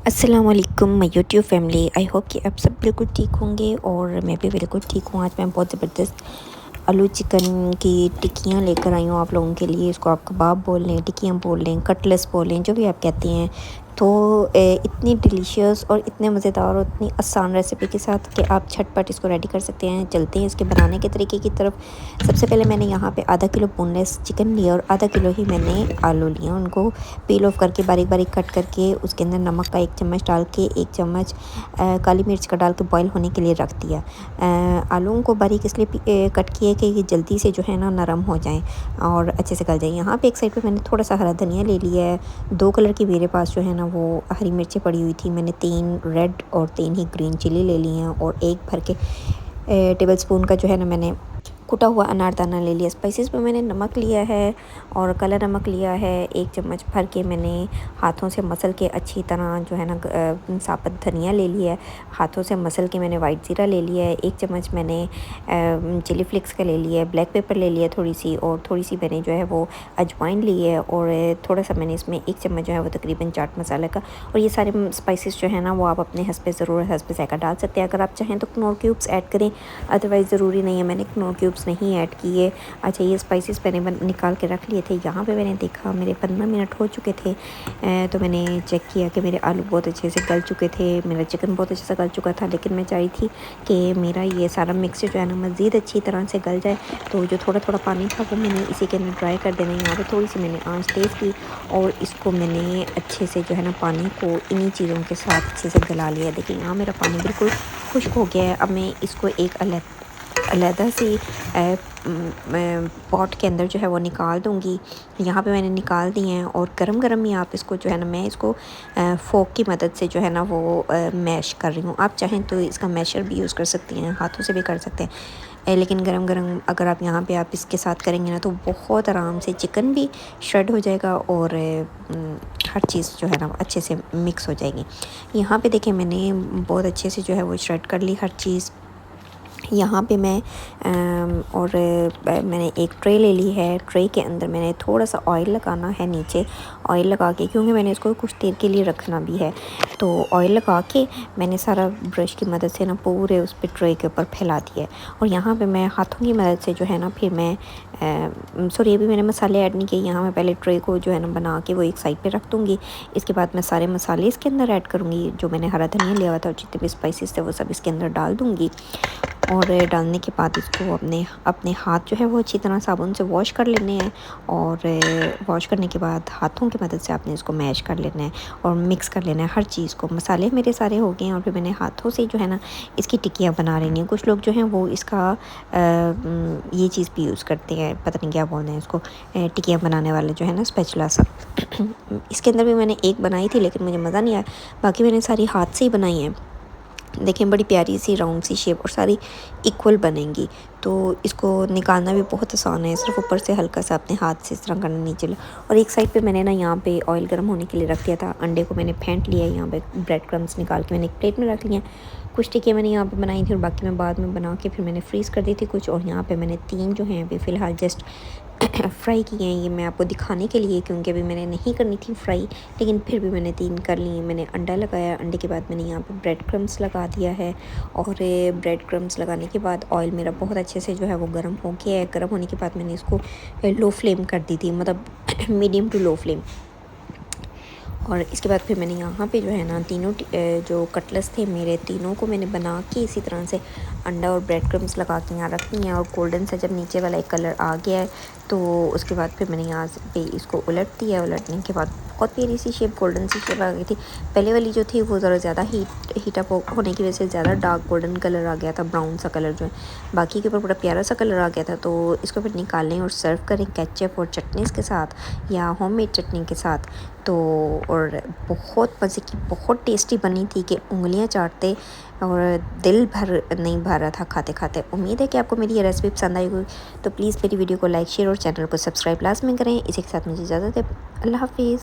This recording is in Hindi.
अस्सलाम वालेकुम my YouTube family. I hope कि आप सब बिल्कुल ठीक होंगे और मैं भी बिल्कुल ठीक हूँ। आज मैं बहुत ज़बरदस्त आलू चिकन की टिक्कियाँ लेकर आई हूँ आप लोगों के लिए। इसको आप कबाब बोल लें, टिक्कियाँ बोल लें, कटलेट्स बोल लें, जो भी आप कहते हैं। तो इतनी डिलीशियस और इतने मज़ेदार और इतनी आसान रेसिपी के साथ कि आप झटपट इसको रेडी कर सकते हैं। चलते हैं इसके बनाने के तरीके की तरफ। सबसे पहले मैंने यहाँ पे आधा किलो बोनलेस चिकन लिया और आधा किलो ही मैंने आलू लिया। उनको पील ऑफ करके बारीक बारीक कट करके उसके अंदर नमक का 1 चम्मच डाल के 1 चम्मच काली मिर्च का डाल के बॉईल होने के लिए रख दिया। आलूओं को बारीक इसलिए कट किए कि ये जल्दी से जो है ना नरम हो जाएं और अच्छे से गल जाएं। यहाँ पे एक साइड पे मैंने थोड़ा सा हरा धनिया ले लिया है। 2 कलर की मेरे पास जो है ना वो हरी मिर्चें पड़ी हुई थी। मैंने 3 रेड और 3 ही ग्रीन चिली ले ली हैं और 1 भर के टेबल स्पून का जो है ना मैंने कुटा हुआ अनारदाना ले लिया। स्पाइसेस में मैंने नमक लिया है और काला नमक लिया है 1 चम्मच भर के। मैंने हाथों से मसल के अच्छी तरह जो है ना साबुत धनिया ले लिया है। हाथों से मसल के मैंने वाइट ज़ीरा ले लिया है। 1 चम्मच मैंने चिली फ्लेक्स का ले लिया है। ब्लैक पेपर ले लिया थोड़ी सी, और थोड़ी सी मैंने जो है वो अजवाइन ली है, और थोड़ा सा मैंने इसमें 1 चम्मच जो है वो तकरीबन चाट मसाला का। और ये सारे स्पाइसेस जो है ना वो आप अपने हस्बे ज़रूरत हस्बे ज़ायक़ा डाल सकते हैं। अगर आप चाहें तो कनौर क्यूब्स ऐड करें, अदरवाइज़ ज़रूरी नहीं है। मैंने कनौर क्यूब्स नहीं ऐड किए। अच्छा, ये स्पाइसेस मैंने निकाल के रख लिए थे। यहाँ पे मैंने देखा मेरे 15 मिनट हो चुके थे। तो मैंने चेक किया कि मेरे आलू बहुत अच्छे से गल चुके थे, मेरा चिकन बहुत अच्छे से गल चुका था। लेकिन मैं चाह रही थी कि मेरा ये सारा मिक्सचर जो है ना मज़ीद अच्छी तरह से गल जाए। तो जो थोड़ा थोड़ा पानी था वो मैंने इसी के अंदर ड्राई कर देना। यहाँ पर थोड़ी सी मैंने आँच तेज़ की और इसको मैंने अच्छे से जो है ना पानी को इन्हीं चीज़ों के साथ अच्छे से गला लिया। देखिए यहाँ मेरा पानी बिल्कुल खुश्क हो गया है। अब मैं इसको एक अलहदा सी पॉट के अंदर जो है वो निकाल दूँगी। यहाँ पे मैंने निकाल दिए हैं और गरम गरम ही आप इसको जो है ना मैं इसको फोक की मदद से जो है ना वो मैश कर रही हूँ। आप चाहें तो इसका मैशर भी यूज़ कर सकती हैं, हाथों से भी कर सकते हैं। लेकिन गरम गरम अगर आप यहाँ पे आप इसके साथ करेंगे ना तो बहुत आराम से चिकन भी श्रेड हो जाएगा और हर चीज़ जो है ना अच्छे से मिक्स हो जाएगी। यहाँ पे देखिए मैंने बहुत अच्छे से जो है वो श्रेड कर ली हर चीज़। यहाँ पे मैं मैंने एक ट्रे ले ली है। ट्रे के अंदर मैंने थोड़ा सा ऑयल लगाना है, नीचे ऑयल लगा के, क्योंकि मैंने इसको कुछ देर के लिए रखना भी है। तो ऑयल लगा के मैंने सारा ब्रश की मदद से ना पूरे उस पर ट्रे के ऊपर फैला दिया है। और यहाँ पे मैं हाथों की मदद से जो है ना फिर मैं सॉरी अभी मैंने मसाले ऐड नहीं किए। यहाँ मैं पहले ट्रे को जो है ना बना के वो एक साइड पे रख दूँगी। इसके बाद मैं सारे मसाले इसके अंदर ऐड करूँगी। जो मैंने हरा धनिया लिया हुआ था और जितने भी स्पाइसेस थे वो सब इसके अंदर डाल दूँगी। और डालने के बाद इसको अपने हाथ जो है वो अच्छी तरह साबुन से वॉश कर लेने हैं। और वॉश करने के बाद हाथों की मदद से आपने इसको मैश कर लेना है और मिक्स कर लेना है हर चीज़ को। मसाले मेरे सारे हो गए हैं और फिर मैंने हाथों से जो है ना इसकी टिक्कियाँ बना रही हैं। कुछ लोग जो हैं वो इसका ये चीज़ भी यूज़ करते हैं, पता नहीं क्या बोलते हैं इसको, टिक्कियाँ बनाने वाले जो है ना स्पैचुला सा। इसके अंदर भी मैंने एक बनाई थी लेकिन मुझे मज़ा नहीं आया। बाकी मैंने सारी हाथ से ही बनाई हैं। देखें बड़ी प्यारी सी राउंड सी शेप और सारी इक्वल बनेंगी। तो इसको निकालना भी बहुत आसान है। सिर्फ ऊपर से हल्का सा अपने हाथ से इस तरह करना, नीचे लो। और एक साइड पे मैंने ना यहाँ पे ऑयल गर्म होने के लिए रख दिया था। अंडे को मैंने फेंट लिया है। यहाँ पे ब्रेड क्रम्स निकाल के मैंने एक प्लेट में रख लिया। कुछ टिक्कियाँ मैंने यहाँ पे बनाई थी और बाकी मैं बाद में बना के फिर मैंने फ्रीज़ कर दी थी कुछ। और यहाँ पे मैंने 3 जो हैं अभी फ़िलहाल जस्ट फ्राई किए हैं। ये मैं आपको दिखाने के लिए, क्योंकि अभी मैंने नहीं करनी थी फ्राई, लेकिन फिर भी मैंने 3 कर ली। मैंने अंडा लगाया, अंडे के बाद मैंने यहाँ पे ब्रेड क्रम्स लगा दिया है। और ब्रेड क्रम्स लगाने के बाद ऑयल मेरा बहुत अच्छे से जो है वो गर्म हो गया है। गर्म होने के बाद मैंने इसको लो फ्लेम कर दी थी, मतलब मीडियम टू लो फ्लेम। और इसके बाद फिर मैंने यहाँ पे जो है ना तीनों जो कटलेट्स थे मेरे, तीनों को मैंने बना के इसी तरह से अंडा और ब्रेड क्रम्स लगा के यहाँ रख दिए हैं। और गोल्डन सा जब नीचे वाला एक कलर आ गया है तो उसके बाद फिर मैंने यहाँ पे इसको उलट दिया। उलटने के बाद बहुत प्यारी सी शेप, गोल्डन सी शेप आ गई थी। पहले वाली जो थी वो ज़रा ज़्यादा हीट अप होने की वजह से ज़्यादा डार्क गोल्डन कलर आ गया था, ब्राउन सा कलर जो है। बाकी के ऊपर बड़ा प्यारा सा कलर आ गया था। तो इसको फिर निकालें और सर्व करें केचप और चटनीज़ के साथ या होममेड चटनी के साथ। तो और बहुत मज़े की, बहुत टेस्टी बनी थी कि उंगलियां चाटते और दिल भर नहीं भर रहा था खाते खाते। उम्मीद है कि आपको मेरी ये रेसिपी पसंद आई होगी। तो प्लीज़ मेरी वीडियो को लाइक, शेयर और चैनल को सब्सक्राइब लाजमी करें। इसी के साथ मुझे इजाज़त है। अल्लाह हाफिज़।